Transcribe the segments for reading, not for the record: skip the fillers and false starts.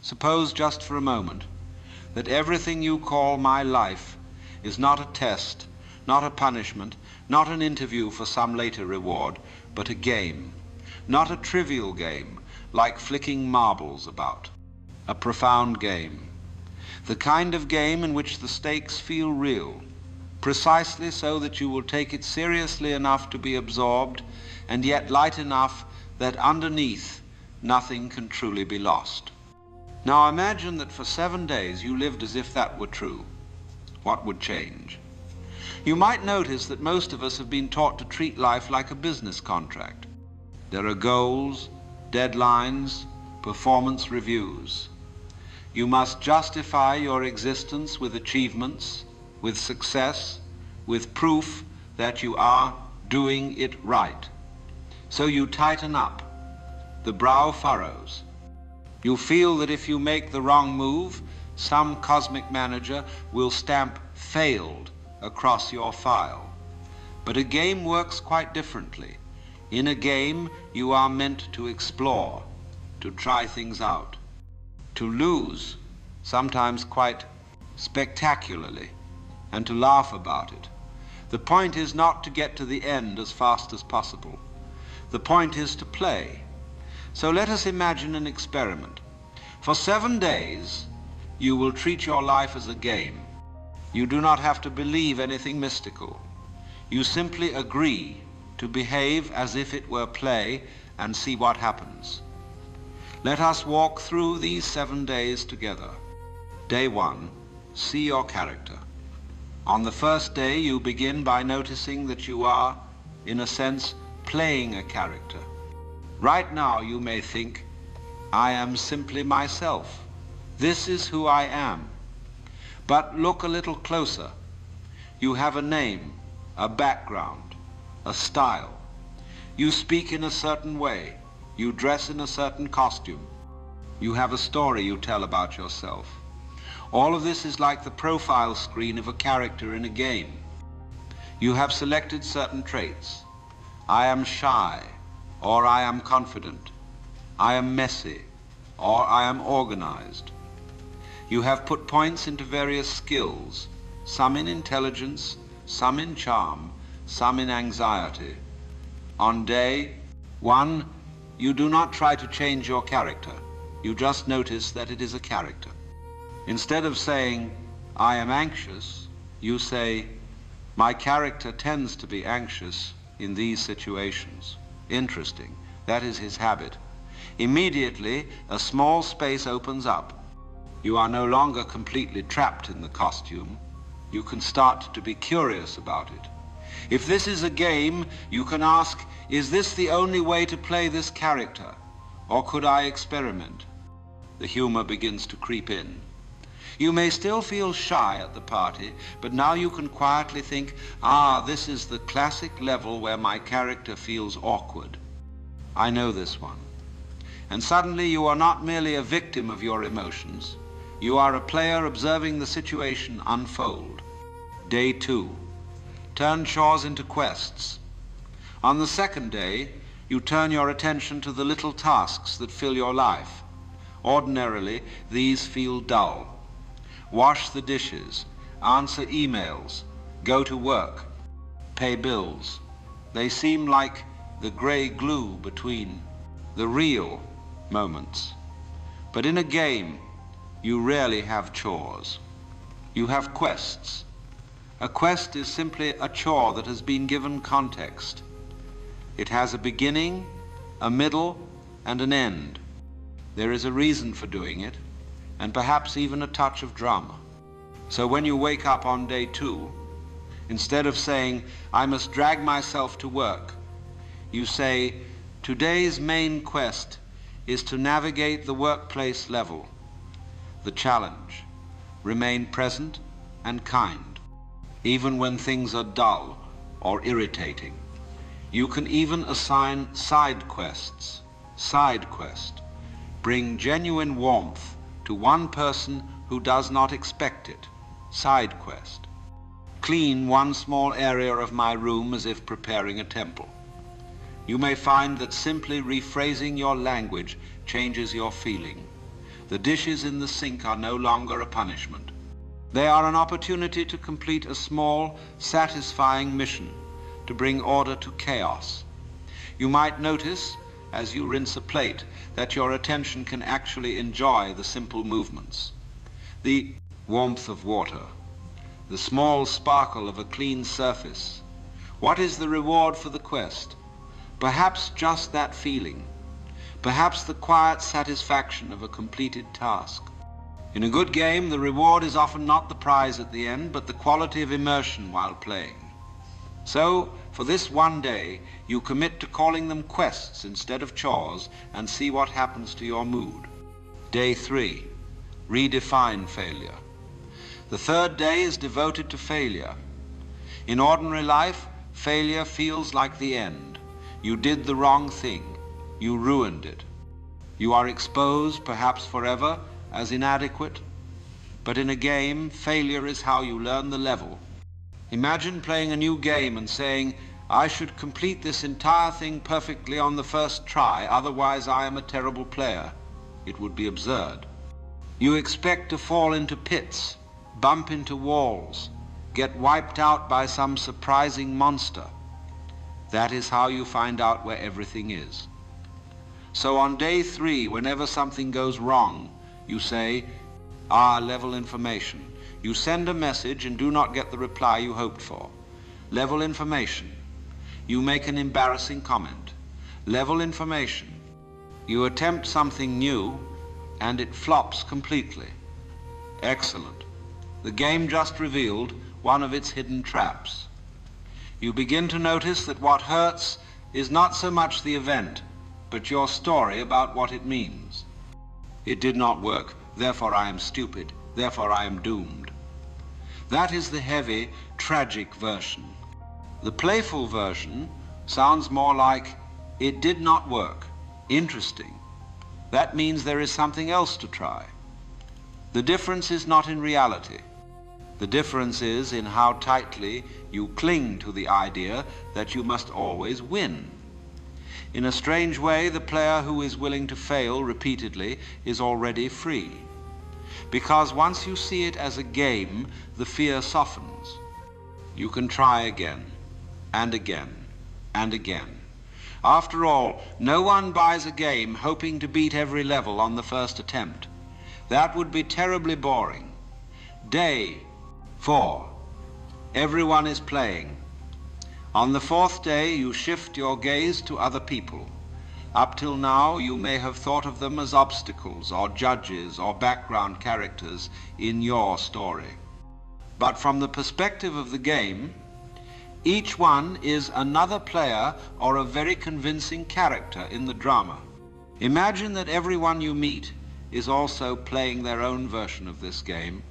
Suppose just for a moment that everything you call my life is not a test, not a punishment, not an interview for some later reward, but a game. Not a trivial game like flicking marbles about. A profound game. The kind of game in which the stakes feel real, precisely so that you will take it seriously enough to be absorbed, and yet light enough that underneath nothing can truly be lost. Now imagine that for 7 days you lived as if that were true. What would change? You might notice that most of us have been taught to treat life like a business contract. There are goals, deadlines, performance reviews. You must justify your existence with achievements, with success, with proof that you are doing it right. So you tighten up, the brow furrows. You feel that if you make the wrong move, some cosmic manager will stamp failed across your file. But a game works quite differently. In a game, you are meant to explore, to try things out, to lose, sometimes quite spectacularly, and to laugh about it. The point is not to get to the end as fast as possible. The point is to play. So let us imagine an experiment. For 7 days, you will treat your life as a game. You do not have to believe anything mystical. You simply agree to behave as if it were play and see what happens. Let us walk through these 7 days together. Day 1, see your character. On the first day, you begin by noticing that you are, in a sense, playing a character. Right now, you may think, I am simply myself. This is who I am. But look a little closer. You have a name, a background, a style. You speak in a certain way. You dress in a certain costume. You have a story you tell about yourself. All of this is like the profile screen of a character in a game. You have selected certain traits. I am shy, or I am confident. I am messy, or I am organized. You have put points into various skills, some in intelligence, some in charm, some in anxiety. On day 1, you do not try to change your character. You just notice that it is a character. Instead of saying, I am anxious, you say, my character tends to be anxious in these situations. Interesting. That is his habit. Immediately, a small space opens up. You are no longer completely trapped in the costume. You can start to be curious about it. If this is a game, you can ask, is this the only way to play this character? Or could I experiment? The humor begins to creep in. You may still feel shy at the party, but now you can quietly think, this is the classic level where my character feels awkward. I know this one. And suddenly you are not merely a victim of your emotions. You are a player observing the situation unfold. Day 2. Turn chores into quests. On the second day, you turn your attention to the little tasks that fill your life. Ordinarily, these feel dull. Wash the dishes, answer emails, go to work, pay bills. They seem like the gray glue between the real moments. But in a game, you rarely have chores. You have quests. A quest is simply a chore that has been given context. It has a beginning, a middle, and an end. There is a reason for doing it, and perhaps even a touch of drama. So when you wake up on day 2, instead of saying, I must drag myself to work, you say, today's main quest is to navigate the workplace level. The challenge, remain present and kind, even when things are dull or irritating. You can even assign side quests. Side quest. Bring genuine warmth to one person who does not expect it. Side quest. Clean one small area of my room as if preparing a temple. You may find that simply rephrasing your language changes your feeling. The dishes in the sink are no longer a punishment. They are an opportunity to complete a small, satisfying mission, to bring order to chaos. You might notice, as you rinse a plate, that your attention can actually enjoy the simple movements. The warmth of water, the small sparkle of a clean surface. What is the reward for the quest? Perhaps just that feeling. Perhaps the quiet satisfaction of a completed task. In a good game, the reward is often not the prize at the end, but the quality of immersion while playing. So, for this one day, you commit to calling them quests instead of chores and see what happens to your mood. Day 3, redefine failure. The third day is devoted to failure. In ordinary life, failure feels like the end. You did the wrong thing. You ruined it. You are exposed, perhaps forever, as inadequate. But in a game, failure is how you learn the level. Imagine playing a new game and saying, I should complete this entire thing perfectly on the first try, otherwise I am a terrible player. It would be absurd. You expect to fall into pits, bump into walls, get wiped out by some surprising monster. That is how you find out where everything is. So on day 3, whenever something goes wrong, you say, level information. You send a message and do not get the reply you hoped for. Level information. You make an embarrassing comment. Level information. You attempt something new and it flops completely. Excellent. The game just revealed one of its hidden traps. You begin to notice that what hurts is not so much the event, but your story about what it means. It did not work, therefore I am stupid, therefore I am doomed. That is the heavy, tragic version. The playful version sounds more like, it did not work. Interesting. That means there is something else to try. The difference is not in reality. The difference is in how tightly you cling to the idea that you must always win. In a strange way, the player who is willing to fail repeatedly is already free. Because once you see it as a game, the fear softens. You can try again, and again, and again. After all, no one buys a game hoping to beat every level on the first attempt. That would be terribly boring. Day 4. Everyone is playing. On the 4th day, you shift your gaze to other people. Up till now, you may have thought of them as obstacles or judges or background characters in your story. But from the perspective of the game, each one is another player or a very convincing character in the drama. Imagine that everyone you meet is also playing their own version of this game,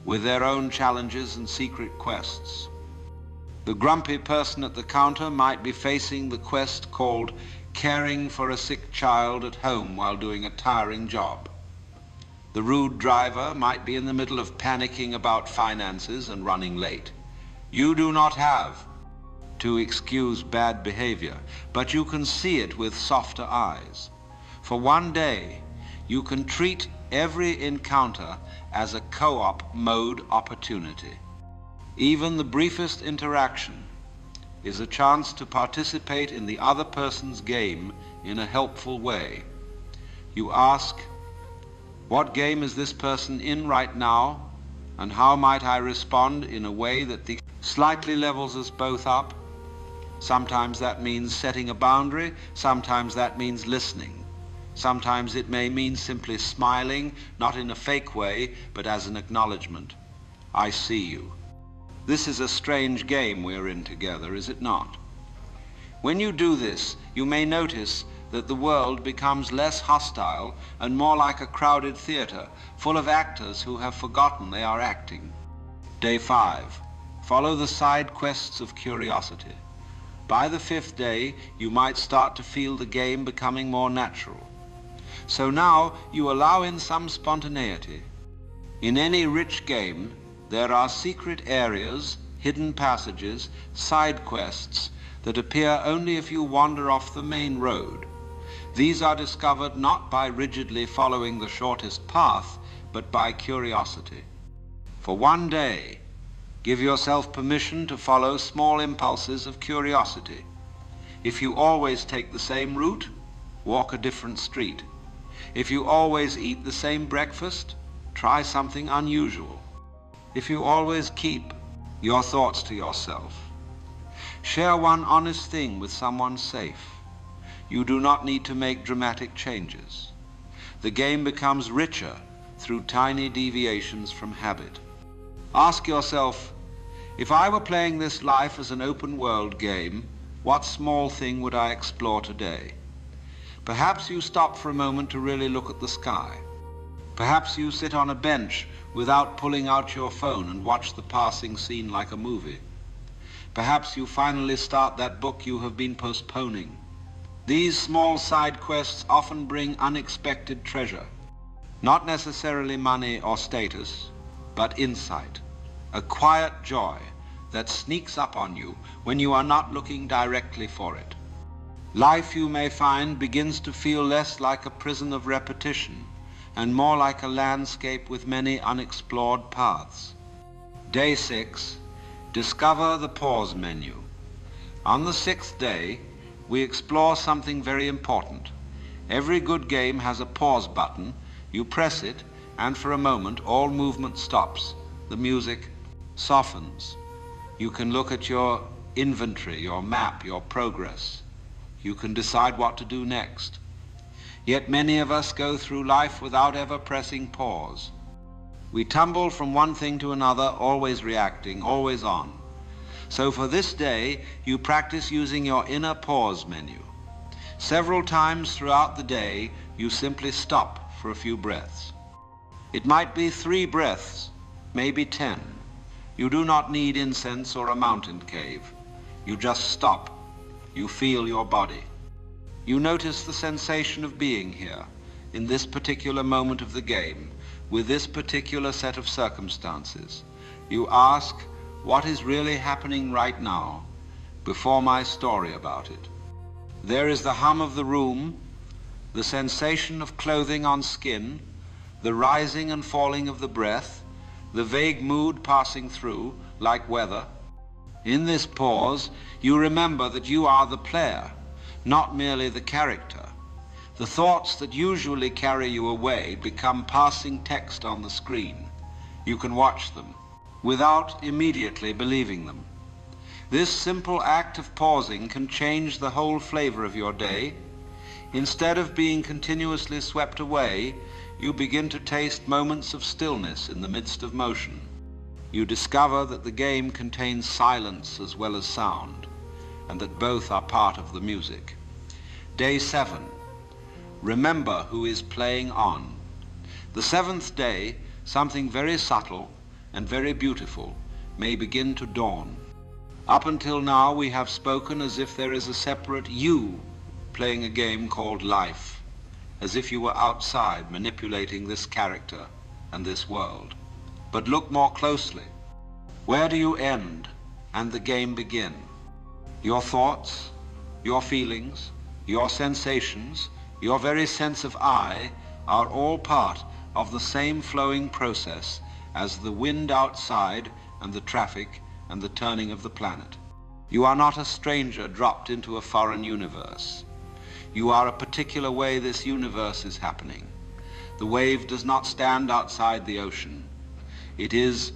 with their own challenges and secret quests. The grumpy person at the counter might be facing the quest called caring for a sick child at home while doing a tiring job. The rude driver might be in the middle of panicking about finances and running late. You do not have to excuse bad behavior, but you can see it with softer eyes. For one day, you can treat every encounter as a co-op mode opportunity. Even the briefest interaction is a chance to participate in the other person's game in a helpful way. You ask, what game is this person in right now, and how might I respond in a way that slightly levels us both up? Sometimes that means setting a boundary, sometimes that means listening. Sometimes it may mean simply smiling, not in a fake way, but as an acknowledgement. I see you. This is a strange game we're in together, is it not? When you do this, you may notice that the world becomes less hostile and more like a crowded theater, full of actors who have forgotten they are acting. Day 5. Follow the side quests of curiosity. By the 5th day, you might start to feel the game becoming more natural. So now you allow in some spontaneity. In any rich game, there are secret areas, hidden passages, side quests that appear only if you wander off the main road. These are discovered not by rigidly following the shortest path, but by curiosity. For one day, give yourself permission to follow small impulses of curiosity. If you always take the same route, walk a different street. If you always eat the same breakfast, try something unusual. If you always keep your thoughts to yourself, share one honest thing with someone safe. You do not need to make dramatic changes. The game becomes richer through tiny deviations from habit. Ask yourself, if I were playing this life as an open world game, what small thing would I explore today? Perhaps you stop for a moment to really look at the sky. Perhaps you sit on a bench without pulling out your phone and watch the passing scene like a movie. Perhaps you finally start that book you have been postponing. These small side quests often bring unexpected treasure. Not necessarily money or status, but insight, a quiet joy that sneaks up on you when you are not looking directly for it. Life, you may find, begins to feel less like a prison of repetition and more like a landscape with many unexplored paths. Day 6, discover the pause menu. On the 6th day, we explore something very important. Every good game has a pause button. You press it, and for a moment, all movement stops. The music softens. You can look at your inventory, your map, your progress. You can decide what to do next. Yet many of us go through life without ever pressing pause. We tumble from one thing to another, always reacting, always on. So for this day, you practice using your inner pause menu. Several times throughout the day, you simply stop for a few breaths. It might be 3 breaths, maybe 10. You do not need incense or a mountain cave. You just stop. You feel your body. You notice the sensation of being here, in this particular moment of the game, with this particular set of circumstances. You ask, what is really happening right now, before my story about it? There is the hum of the room, the sensation of clothing on skin, the rising and falling of the breath, the vague mood passing through, like weather. In this pause, you remember that you are the player, not merely the character. The thoughts that usually carry you away become passing text on the screen. You can watch them without immediately believing them. This simple act of pausing can change the whole flavor of your day. Instead of being continuously swept away, you begin to taste moments of stillness in the midst of motion. You discover that the game contains silence as well as sound, and that both are part of the music. Day 7. Remember who is playing on. The 7th day, something very subtle and very beautiful may begin to dawn. Up until now, we have spoken as if there is a separate you playing a game called life, as if you were outside manipulating this character and this world. But look more closely. Where do you end and the game begin? Your thoughts, your feelings, your sensations, your very sense of I are all part of the same flowing process as the wind outside and the traffic and the turning of the planet. You are not a stranger dropped into a foreign universe. You are a particular way this universe is happening. The wave does not stand outside the ocean. It is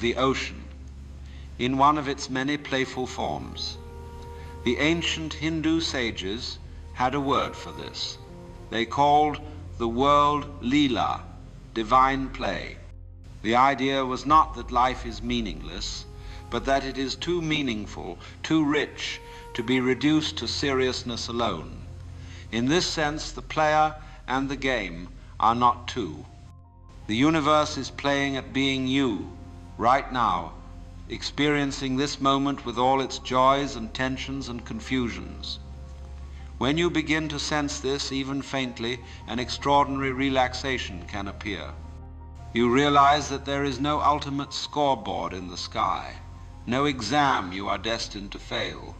the ocean in one of its many playful forms. The ancient Hindu sages had a word for this. They called the world Leela, divine play. The idea was not that life is meaningless, but that it is too meaningful, too rich, to be reduced to seriousness alone. In this sense, the player and the game are not two. The universe is playing at being you, right now, experiencing this moment with all its joys and tensions and confusions. When you begin to sense this, even faintly, an extraordinary relaxation can appear. You realize that there is no ultimate scoreboard in the sky, no exam you are destined to fail.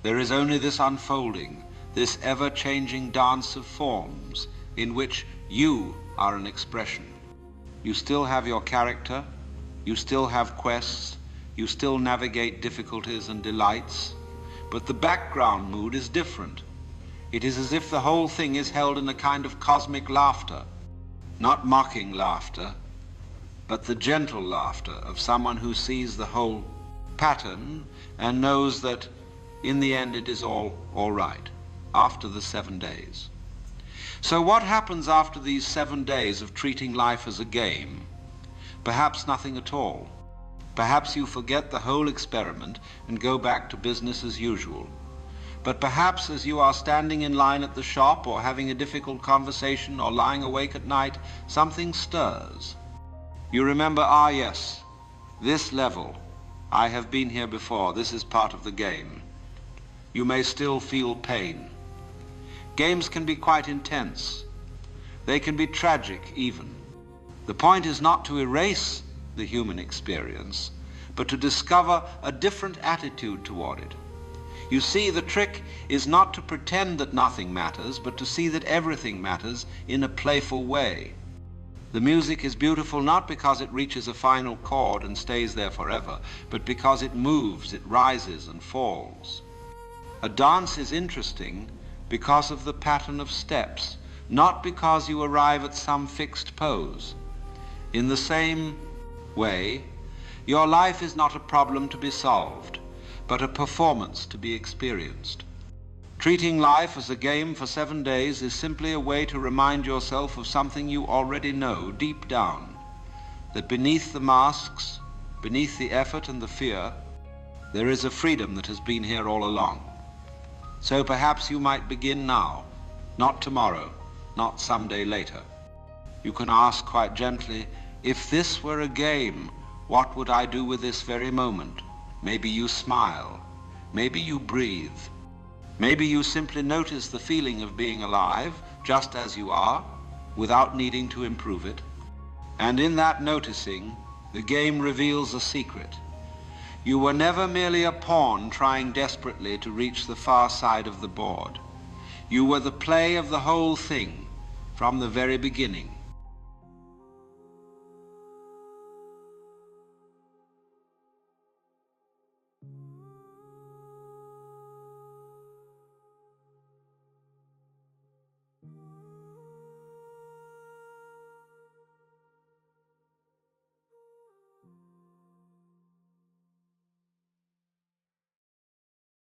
There is only this unfolding, this ever-changing dance of forms in which you are an expression. You still have your character, you still have quests, you still navigate difficulties and delights, but the background mood is different. It is as if the whole thing is held in a kind of cosmic laughter, not mocking laughter, but the gentle laughter of someone who sees the whole pattern and knows that in the end it is all right after the 7 days. So what happens after these 7 days of treating life as a game? Perhaps nothing at all. Perhaps you forget the whole experiment and go back to business as usual. But perhaps as you are standing in line at the shop or having a difficult conversation or lying awake at night, something stirs. You remember, ah yes, this level, I have been here before, this is part of the game. You may still feel pain. Games can be quite intense. They can be tragic even. The point is not to erase the human experience, but to discover a different attitude toward it. You see, the trick is not to pretend that nothing matters, but to see that everything matters in a playful way. The music is beautiful not because it reaches a final chord and stays there forever, but because it moves, it rises and falls. A dance is interesting because of the pattern of steps, not because you arrive at some fixed pose. In the same way, your life is not a problem to be solved, but a performance to be experienced. Treating life as a game for 7 days is simply a way to remind yourself of something you already know deep down, that beneath the masks, beneath the effort and the fear, there is a freedom that has been here all along. So perhaps you might begin now, not tomorrow, not someday later. You can ask quite gently, if this were a game, what would I do with this very moment? Maybe you smile, maybe you breathe, maybe you simply notice the feeling of being alive, just as you are, without needing to improve it. And in that noticing, the game reveals a secret. You were never merely a pawn trying desperately to reach the far side of the board. You were the play of the whole thing from the very beginning.